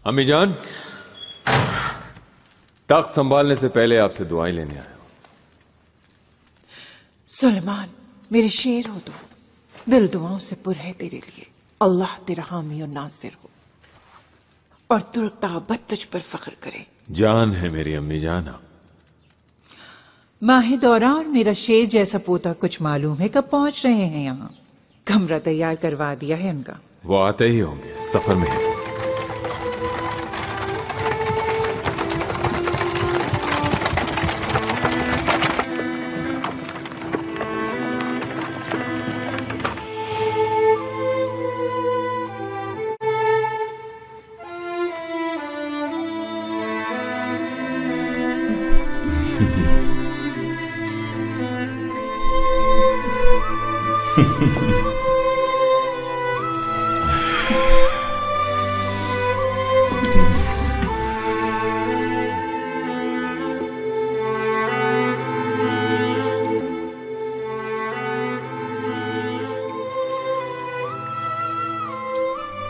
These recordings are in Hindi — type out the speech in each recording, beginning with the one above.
अम्मी जान, तख्त संभालने से पहले आपसे दुआएं लेने आया हूं। सुलेमान, मेरे शेर हो तुम, दिल दुआओं से पुर है तेरे लिए। अल्लाह तेरा हामी और नासिर हो और तुर्क ताबत तुझ पर फख्र करे। जान है मेरी अम्मी जान। माहिदौरा और मेरा शेर जैसा पोता कुछ मालूम है कब पहुंच रहे हैं यहाँ? कमरा तैयार करवा दिया है उनका। वो आते ही होंगे, सफर में है।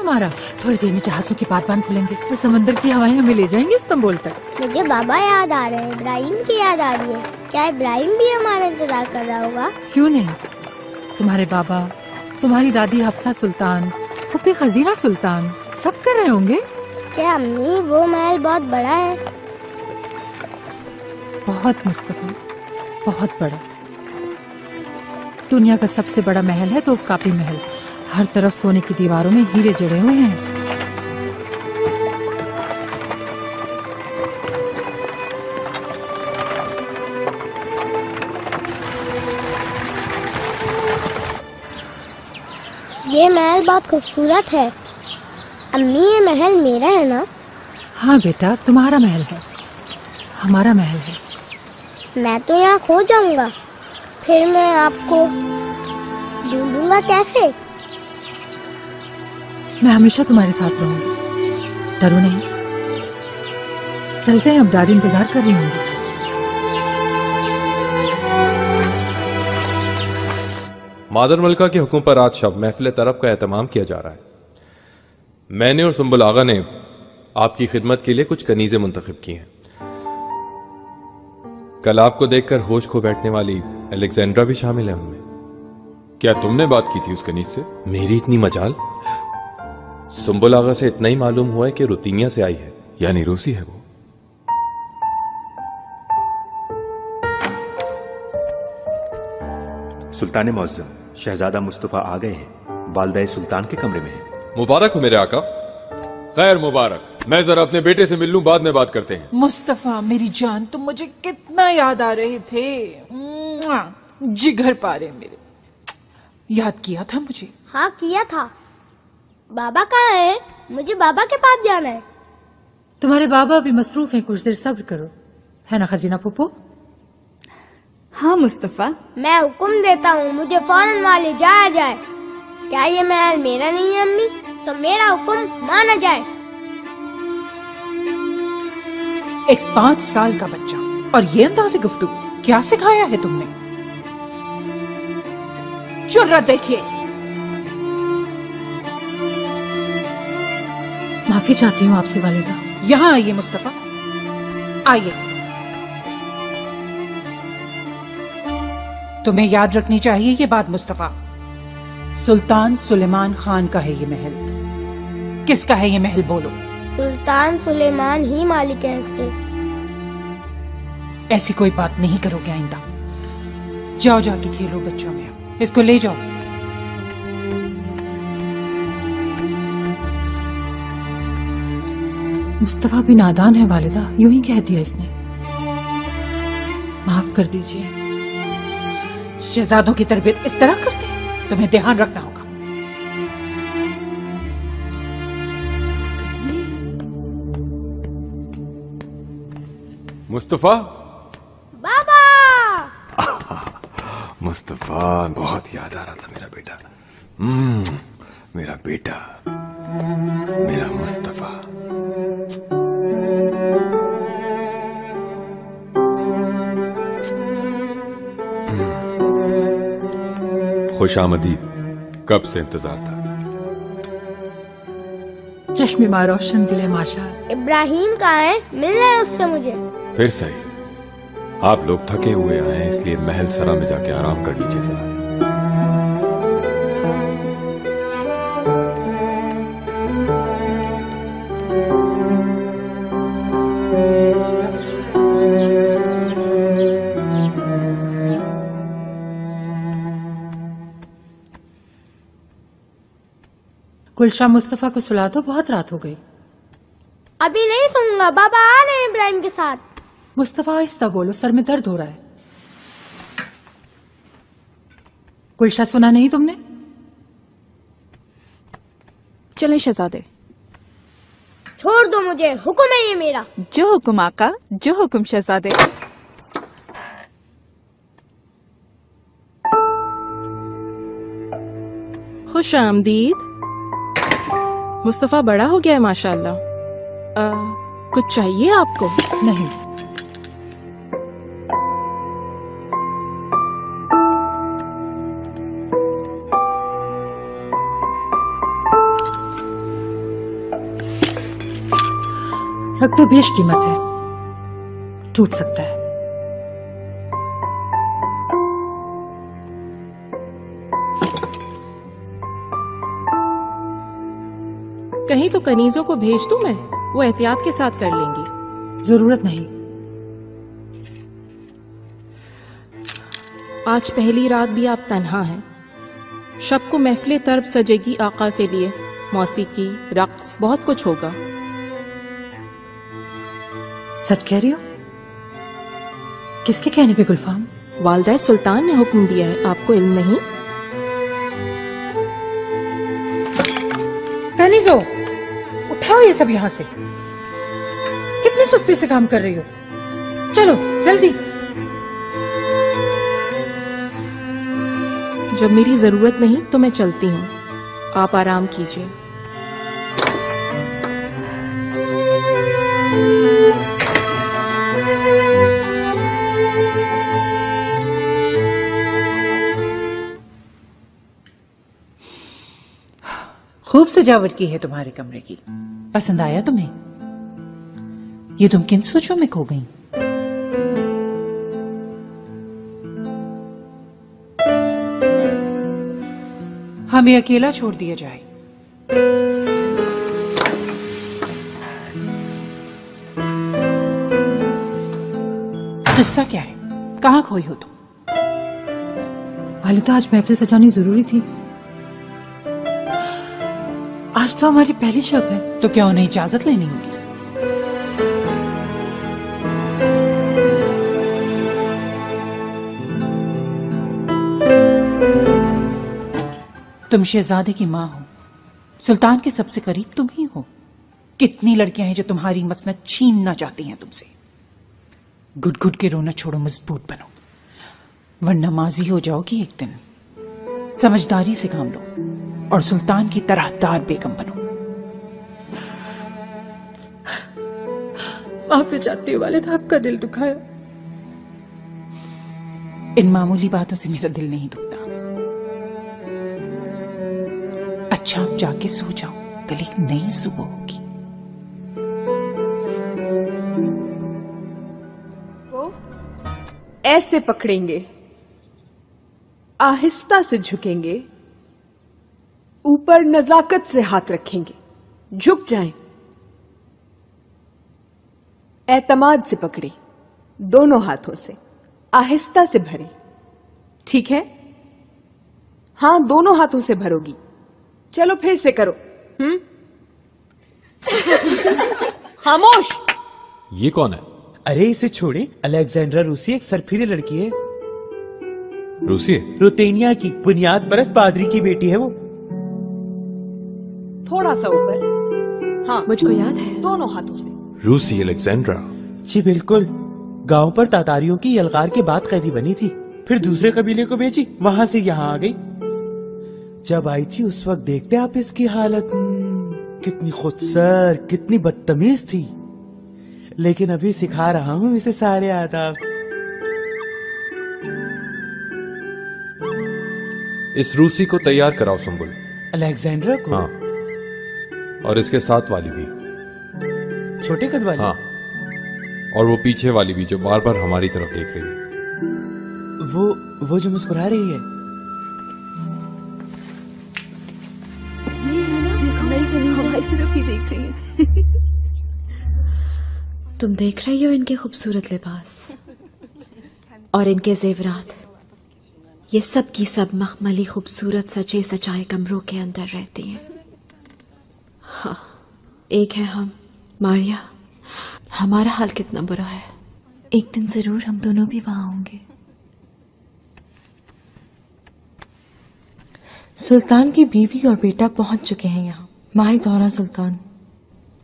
हमारा थोड़ी देर में जहाजों के पात बांध खुलेंगे और समंदर की हवाएं हमें ले जाएंगे इस्तांबुल तक। मुझे बाबा याद आ रहे हैं, इब्राहिम की याद आ रही है। क्या इब्राहिम भी हमारा इंतजार कर रहा होगा? क्यों नहीं, तुम्हारे बाबा, तुम्हारी दादी हफ्सा सुल्तान, फूफी खजीना सुल्तान सब कर रहे होंगे। क्या अम्मी, वो महल बहुत बड़ा है? बहुत मुस्तफा, बहुत बड़ा। दुनिया का सबसे बड़ा महल है तोपकापी महल। हर तरफ सोने की दीवारों में हीरे जड़े हुए हैं। ये महल बहुत खूबसूरत है। अम्मी, ये महल मेरा है ना? हाँ बेटा, तुम्हारा महल है, हमारा महल है। मैं तो यहाँ खो जाऊंगा, फिर मैं आपको ढूंढूंगा कैसे? मैं हमेशा तुम्हारे साथ रहूंगी, डरो नहीं। चलते हैं, अब दादी इंतजार कर रही होंगी। मादर मलका के हुक्म पर आज शब महफिल तरब का एहतमाम किया जा रहा है। मैंने और सुंबुल आगा ने आपकी खिदमत के लिए कुछ कनीजें मुंतखब की हैं। कल आपको देखकर होश खो बैठने वाली अलेक्जेंड्रा भी शामिल है उनमें। क्या तुमने बात की थी उस कनीज से? मेरी इतनी मजाल। सुंबुल आगा से इतना ही मालूम हुआ है कि रुतीनिया से आई है, यानी रूसी है वो। सुल्तान मुअज्जम, शहजादा मुस्तफा आ गए हैं, वालिदा सुल्तान के कमरे में है। मुबारक हो मेरे आका। खैर मुबारक। मैं जरा अपने बेटे से मिल लूं, बाद में बात करते हैं। मुस्तफा मेरी जान, तुम मुझे कितना याद आ रहे थे। जिगर पारे मेरे। याद किया था मुझे? हाँ किया था। बाबा कहाँ है? मुझे बाबा के पास जाना है। तुम्हारे बाबा अभी मसरूफ हैं, कुछ देर सब्र करो, है ना खजीना फूफो? हाँ मुस्तफा, मैं हुक्म देता हूँ, मुझे फौरन वहाँ ले जाया जाए। क्या ये महल मेरा नहीं है अम्मी? तो मेरा हुक्म माना जाए। एक 5 साल का बच्चा और ये अंदाज़े गुफ्तगू, क्या सिखाया है तुमने? जुर्रत देखिए। माफी चाहती हूँ आपसे वालिदा। यहाँ आइए मुस्तफा, आइए। तुम्हें याद रखनी चाहिए ये बात मुस्तफा, सुल्तान सुलेमान खान का है ये महल। किसका है ये महल बोलो? सुल्तान सुलेमान ही मालिक है इसके। ऐसी कोई बात नहीं करोगे आइंदा। जाओ जाके खेलो बच्चों में, इसको ले जाओ। मुस्तफा भी नादान है वालिदा, यूं ही कह दिया इसने। माफ कर दीजिए। शहजादों की तरबियत इस तरह करते हैं, तुम्हें ध्यान रखना होगा। मुस्तफा। बाबा। मुस्तफा, बहुत याद आ रहा था मेरा बेटा। मेरा बेटा, मेरा मुस्तफा। खुशामदीद, कब से इंतजार था। चश्मे में रोशन दिले माशा। इब्राहिम कहाँ है? मिलना है उससे मुझे। फिर सही, आप लोग थके हुए आए हैं, इसलिए महल सरा में जाके आराम कर लीजिए जरा। गुलशा, मुस्तफा को सुला दो, बहुत रात हो गई। अभी नहीं सोऊंगा, बाबा आ रहे हैं इब्राहिम के साथ। मुस्तफा आहिस्ता बोलो, सर में दर्द हो रहा है। गुलशा, सुना नहीं तुमने? चलें शहजादे। छोड़ दो मुझे, हुक्म है ये मेरा। जो हुक्म आका, जो हुक्म शहजादे। खुश आमदीद। मुस्तफा बड़ा हो गया है माशाल्लाह। कुछ चाहिए आपको? नहीं। रख दो, बेश कीमत है, टूट सकता है। कहीं तो कनीजों को भेज दूं मैं, वो एहतियात के साथ कर लेंगी। जरूरत नहीं। आज पहली रात भी आप तन्हा हैं। शब को महफिल तर्ब सजेगी आका के लिए, मौसीकी, रक्स, बहुत कुछ होगा। सच कह रही हो? किसके कहने पे गुलफाम? वालदा सुल्तान ने हुक्म दिया है, आपको इल्म नहीं? कनीजो, उठाओ ये सब यहां से। कितनी सुस्ती से काम कर रही हो? चलो जल्दी। जब मेरी जरूरत नहीं तो मैं चलती हूँ, आप आराम कीजिए। खूब सजावट की है तुम्हारे कमरे की। पसंद आया तुम्हें? ये तुम किन सोचों में खो गई? हमें अकेला छोड़ दिया जाए। किस्सा क्या है? कहाँ खोई हो तुम? वालिदा, आज महफिल सजानी जरूरी थी। आज तो हमारी पहली शब है। तो क्या उन्हें इजाजत लेनी होगी? तुम शहजादे की माँ हो, सुल्तान के सबसे करीब तुम ही हो। कितनी लड़कियां हैं जो तुम्हारी मसनद छीनना चाहती हैं तुमसे। घुट घुट के रोना छोड़ो, मजबूत बनो, वरना माजी हो जाओगी एक दिन। समझदारी से काम लो और सुल्तान की तरहदार बेगम बनो। माफी चाहती हूँ वालिदा, आपका दिल दुखाया। इन मामूली बातों से मेरा दिल नहीं दुखता। अच्छा, आप जाके सो जाओ, कल एक नई सुबह होगी। ऐसे पकड़ेंगे, आहिस्ता से झुकेंगे, ऊपर नजाकत से हाथ रखेंगे, झुक जाएं। एतमाद से पकड़ी, दोनों हाथों से आहिस्ता से भरी। ठीक है? हां, दोनों हाथों से भरोगी। चलो फिर से करो। खामोश। ये कौन है? अरे इसे छोड़े, अलेक्जेंड्रा रूसी एक सरफिरी लड़की है। रूसी? रुतेनिया की बुनियाद परस्त पादरी की बेटी है वो। थोड़ा सा ऊपर। हाँ, मुझको याद है। दोनों हाथों से। रूसी अलेक्जेंड्रा? जी बिल्कुल। गांव पर तातारियों की यलगार के बाद कैदी बनी थी, फिर दूसरे कबीले को बेची, वहां से यहाँ आ गई। जब आई थी उस वक्त देखते आप इसकी हालत, कितनी खुदसर, कितनी बदतमीज थी। लेकिन अभी सिखा रहा हूँ इसे सारे आदाब। इस रूसी को तैयार कराओ सुम्बुल। अलेक्जेंड्रा को? हाँ, और इसके साथ वाली भी। छोटे कद वाली? हाँ, और वो पीछे वाली भी जो बार बार हमारी तरफ देख रही है। वो जो मुस्कुरा रही है। ये है ना, देखो हमारी तरफ ही देख रही है। तुम देख रही हो इनके खूबसूरत लिबास और इनके जेवरात। ये सब की सब मखमली खूबसूरत सचे सचाए कमरों के अंदर रहती हैं। हाँ, एक है हम, मारिया। हमारा हाल कितना बुरा है। एक दिन जरूर हम दोनों भी वहां होंगे। सुल्तान की बीवी और बेटा पहुंच चुके हैं यहाँ। माही दौरा सुल्तान,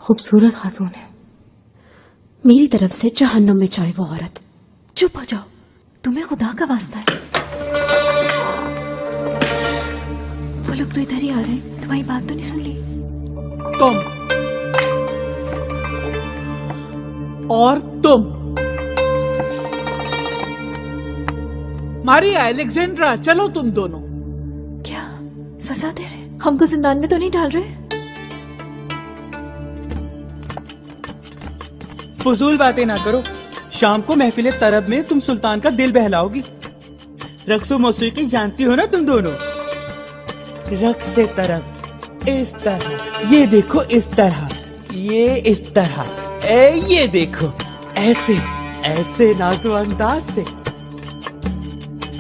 खूबसूरत खातून है। मेरी तरफ से जहन्नुम में चाहे वो औरत। चुप हो जाओ, तुम्हें खुदा का वास्ता है। वो लोग तो इधर ही आ रहे हैं, तुम्हारी बात तो नहीं सुन ली? तुम मारिया, अलेक्जेंड्रा, चलो तुम दोनों। क्या सजा दे रहे? हमको जिंदान में तो नहीं डाल रहे? फजूल बातें ना करो। शाम को महफिल तरब में तुम सुल्तान का दिल बहलाओगी। रक्सो मौसीकी जानती हो ना तुम दोनों? रक्स से तरब इस तरह, ये देखो इस तरह, ये इस तरह, ये देखो ऐसे ऐसे नाजो अंदाज से।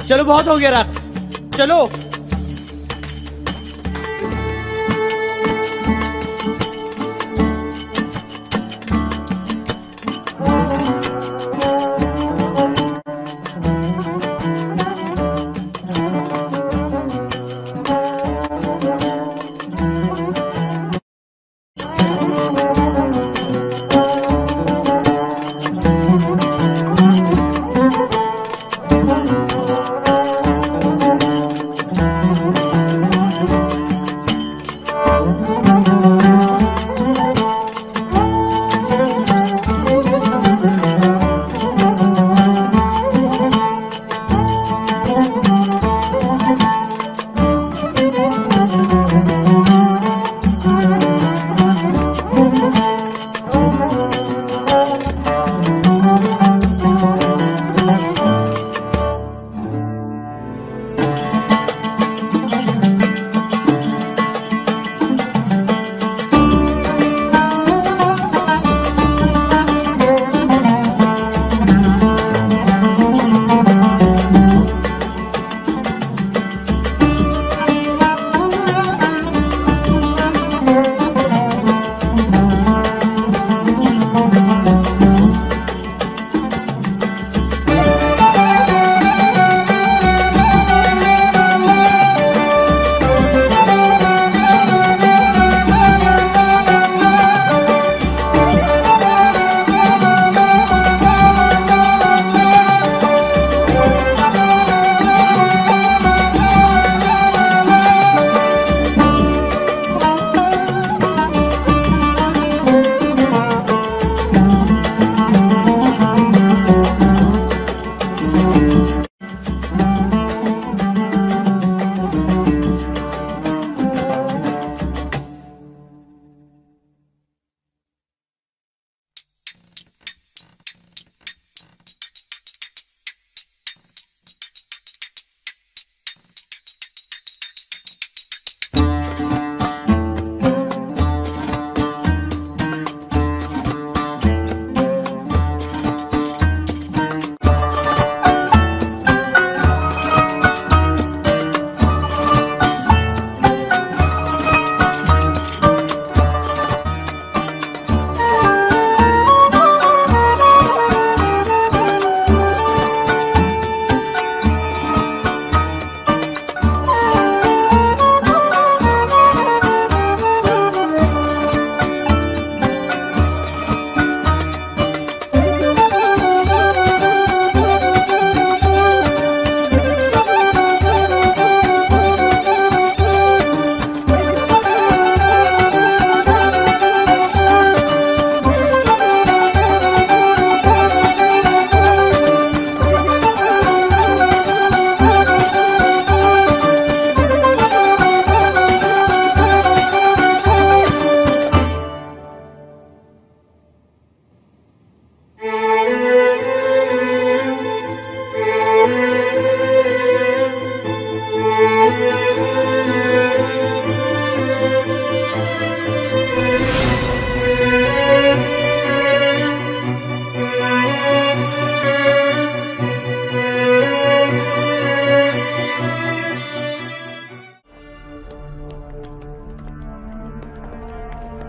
चलो बहुत हो गया रक्स, चलो।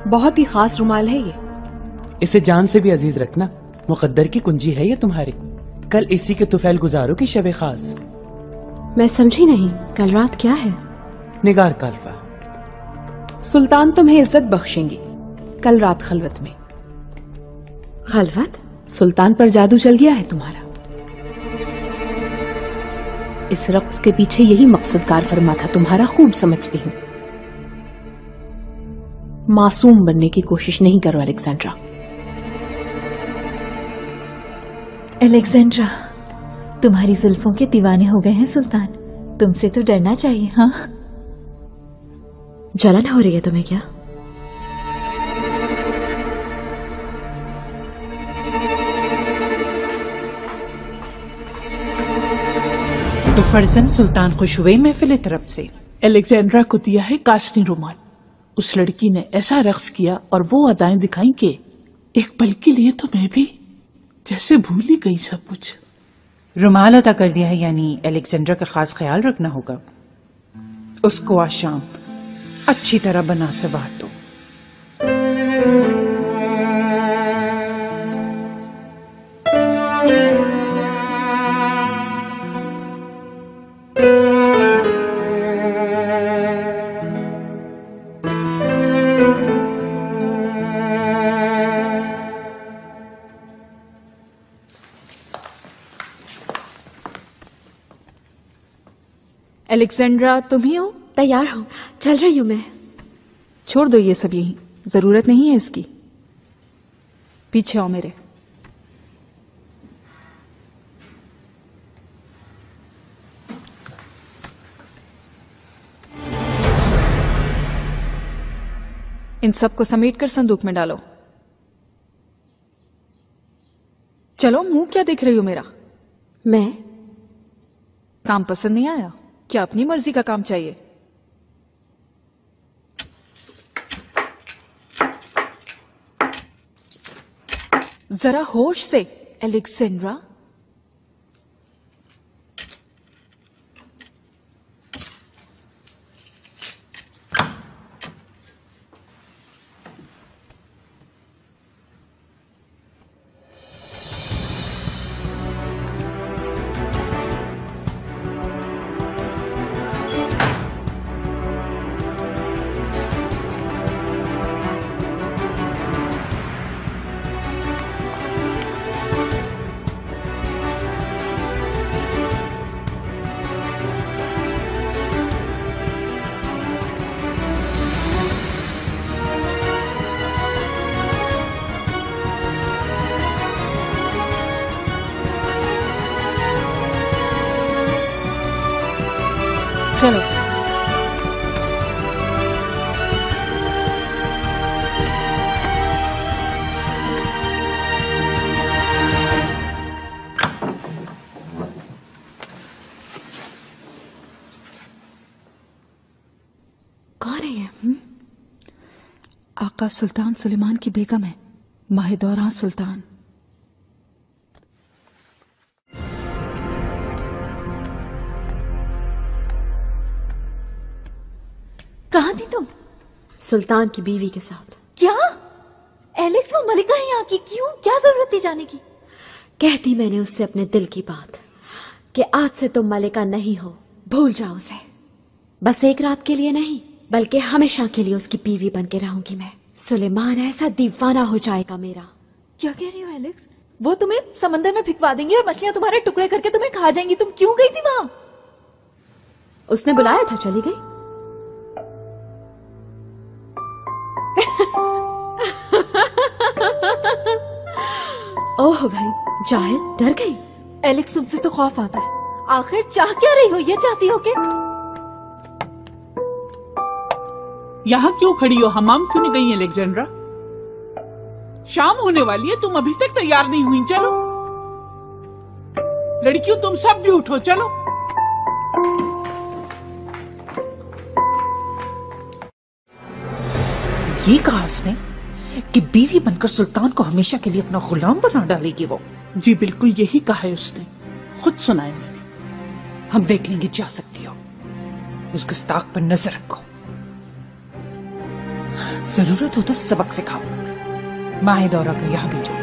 बहुत ही खास रुमाल है ये। इसे जान से भी अजीज रखना, मुकद्दर की कुंजी है ये तुम्हारी। कल इसी के तुफैल गुजारो की शब खास। मैं समझी नहीं, कल रात क्या है? निगार काल्फा। सुल्तान तुम्हें इज्जत बख्शेंगे कल रात खलवत में। खलवत? सुल्तान पर जादू चल गया है तुम्हारा। इस रक्स के पीछे यही मकसद कार फरमा था तुम्हारा, खूब समझती हूं। मासूम बनने की कोशिश नहीं करो अलेक्जेंड्रा। अलेक्जेंड्रा, तुम्हारी जुल्फों के दीवाने हो गए हैं सुल्तान। तुमसे तो डरना चाहिए। हाँ, जलन हो रही है तुम्हें क्या? तो फर्जन सुल्तान खुश हुए महफिल तरफ से। अलेक्जेंड्रा को दिया है काशनी रुमाल। उस लड़की ने ऐसा रक्स किया और वो अदाएं दिखाई कि एक पल के लिए तो मैं भी जैसे भूल ही गई सब कुछ। रुमाल अदा कर दिया है, यानी अलेक्जेंड्रा का खास ख्याल रखना होगा। उसको आज शाम अच्छी तरह बना सवार दो। अलेक्जेंड्रा, तुम ही हो? तैयार हो, चल रही हूं मैं। छोड़ दो ये सब यहीं, जरूरत नहीं है इसकी। पीछे आओ मेरे। इन सबको समेटकर संदूक में डालो। चलो, मुंह क्या देख रही हो मेरा? मैं? काम पसंद नहीं आया क्या? अपनी मर्जी का काम चाहिए? जरा होश से अलेक्जेंड्रा। चलो। कौन है ये? आका सुल्तान सुलेमान की बेगम है, माहिदौरा सुल्तान। कहाँ थी तुम? सुल्तान की बीवी के साथ। क्या? एलेक्स, वो मलिका है यहाँ की, क्यों? क्या जरूरत थी जाने की? कहती मैंने उससे अपने दिल की बात कि आज से तुम मलिका नहीं हो, भूल जाओ उसे। बस एक रात के लिए नहीं, बल्कि हमेशा के लिए उसकी बीवी बन के रहूंगी मैं। सुलेमान ऐसा दीवाना हो जाएगा मेरा। क्या कह रही हो एलेक्स? वो तुम्हें समंदर में फिकवा देंगी और मछलियां तुम्हारे टुकड़े करके तुम्हें खा जाएंगी। तुम क्यों गई थी वहां? उसने बुलाया था, चली गई। ओह भाई, जाहिल, डर गई। एलेक्स, तुमसे तो खौफ आता है। आखिर चाह क्या रही हो? ये चाहती हो कि यहाँ क्यों खड़ी हो? हमाम क्यों नहीं गई अलेक्जेंड्रा? शाम होने वाली है, तुम अभी तक तैयार नहीं हुई। चलो लड़कियों, तुम सब भी उठो, चलो। ये कहा उसने कि बीवी बनकर सुल्तान को हमेशा के लिए अपना गुलाम बना डालेगी वो। जी बिल्कुल यही कहा है उसने, खुद सुना है मैंने। हम देख लेंगे, जा सकती हो। उस गुस्ताख पर नजर रखो। जरूरत हो तो सबक सिखाओ। माहे दौरा को यहाँ भेजो।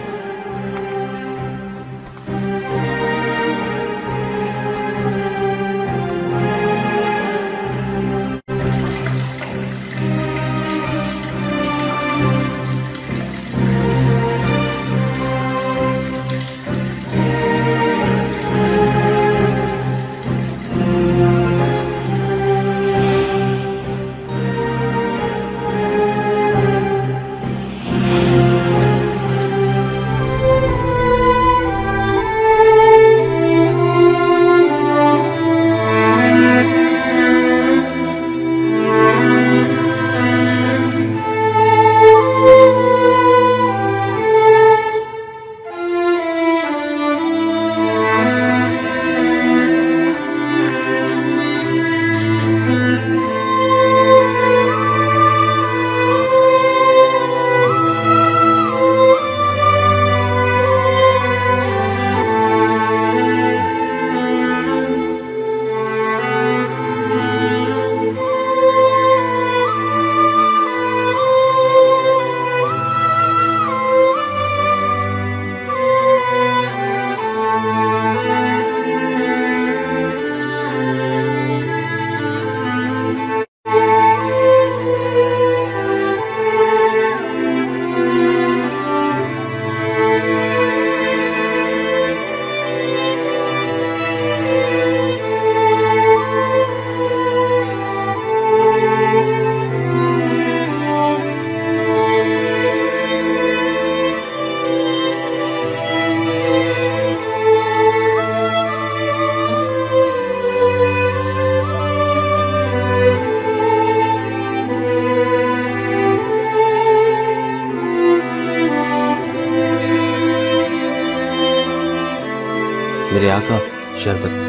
मेरे आका, शरबत।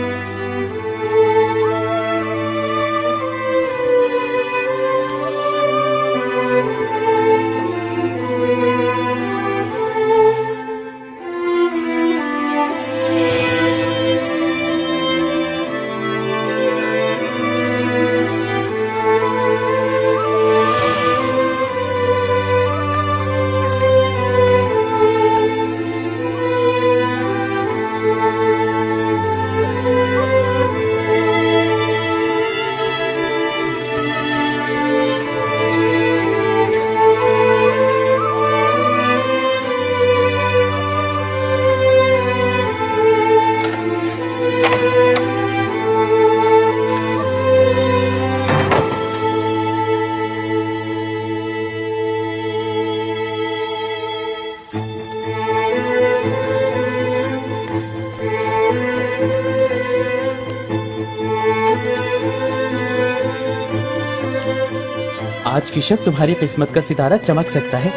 आज की शब तुम्हारी किस्मत का सितारा चमक सकता है।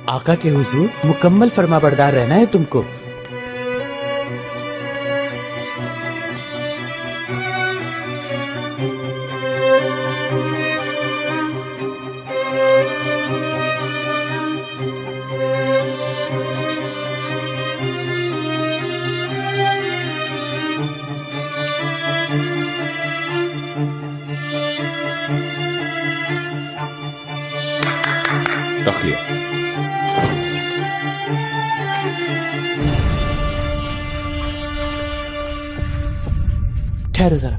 आका के हुजूर मुकम्मल फरमाबरदार रहना है तुमको। तखलिया। ठहरो जरा।